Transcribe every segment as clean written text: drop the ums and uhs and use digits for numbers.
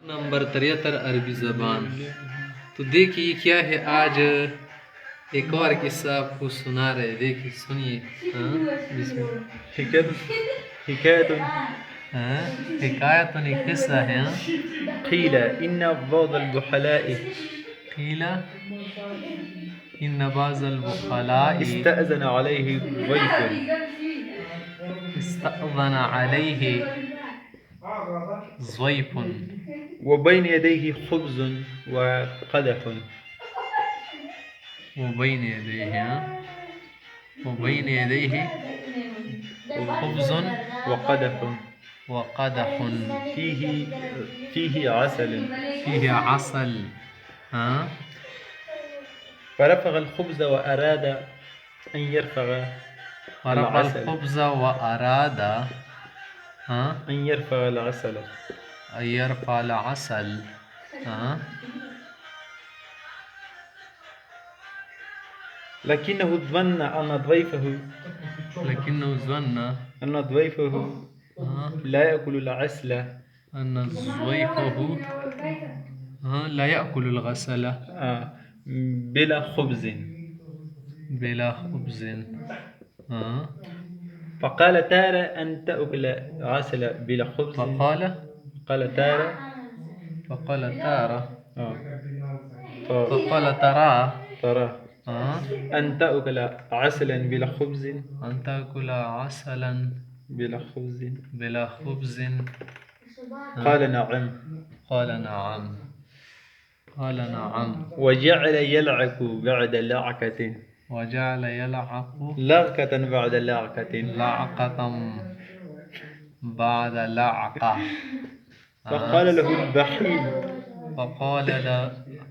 Number 73 अरबी ज़बान। तो देखिए क्या है, आज एक और किस्सा आपको सुना रहे, देखिए सुनिए। हाँ حكاية हाँ, हिकायत तो नहीं, किस्सा है। हाँ, قيل إن بعض البحلاء قيل إن بعض البخلاء استأذن عليه ضيف استأذن عليه ضيف وبين يديه خبز وقدح وبين يديه وبين يديه خبز وقدح وقدح فيه فيه عسل فيه عسل. ها، فرفع الخبز وأراد أن يرفع فرفع العسل الخبز وأراد أن يرفع العسل أن يرفع العسل. ها، لكنه ظن أن ضيفه لا يأكل العسل أن ضيفه لا يأكل الغسل بلا خبز بلا خبز. فقال تارى أن تأكل عسل بلا خبز قال تارى فقال ترى فقال ترى أن تأكل عسلا بلا خبز أن تأكل عسلا بلا خبز بلا خبز. قال نعم قال نعم. قال نعم. وجعل يلعق بعد لعكة وجعل يلعق لعكة بعد لعكة لعقة بعد لعقة. فقال له البخيل فقال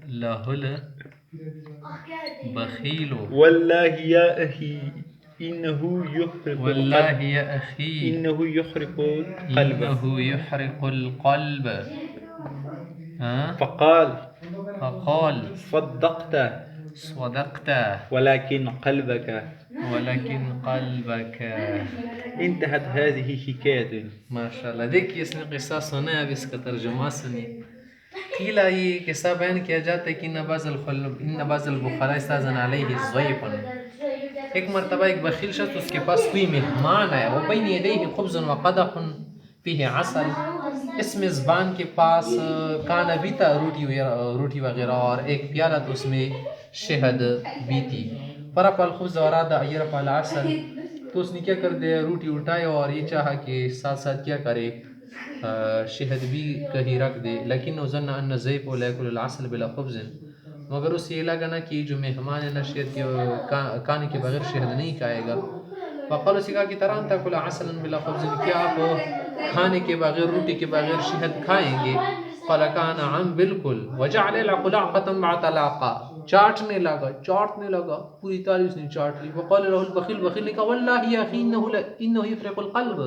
له البخيل والله يا أخي إنه يحرق والله يا أخي إنه يحرق قلبه إنه يحرق القلب. فقال صدقت ولكن قلبك. انتهت هذه حكاية. माशाल्लाह, देखिए इसने किस्सा सुना है, अब इसका तर्जुमा सुनिए. कीला, ये किस्सा बयान किया जाता है कि नबाज़ल बुखारा इस्ताज़न अलैहि ज़यफ़ुन, एक मरतबा एक बखील शख्स, उसके पास कोई मेहमान आया. वो बैन यदैहि ख़ुब्ज़ुन व क़दहुन फ़ीहि असल, इस मेज़बान के पास खाना भी था, रोटी वगैरह, और एक प्याला तो उसमें शहद भी थी. फ़रफ़अल ख़ुब्ज़ व अरादा अन यरफ़अल असल, तो उसने क्या कर दिया, रोटी उठाए और ये चाहा कि साथ साथ क्या करे, शहद भी कहीं रख दे. लेकिन ज़न्न अन्न ज़ैफ़ ला याकुलुल असल बिला ख़ुब्ज़िन, मगर उसे ये लगा ना कि जो मेहमान है ना, शहद के खाने के बगैर शहद नहीं खाएगा. फ़क़ाल, उसे कहा कि तरा अन ताकुल असलन बिला ख़ुब्ज़िन, क्या आप खाने के बगैर, रोटी के बगैर शहद खाएंगे? क़ाल नअम बिल्कुल. वजअल यलअक़ु लअक़तन बअद लअक़ा, चाटने लगा पूरी ताली उसने चाट ली. वक़ाल लहुल बख़ील, बख़ील ने कहा वल्लाहि या अख़ी इन्नहु युफ़रिक़ुल क़ल्ब,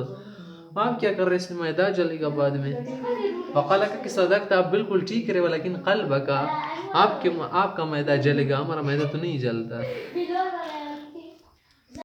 आप क्या कर रहे हैं, इसमें मैदा जलेगा बाद में. फ़क़ाल कि सदक़त, आप बिल्कुल ठीक रहे, वलेकिन क़ल्ब का, आपका मैदा जलेगा, हमारा मैदा तो नहीं जलता.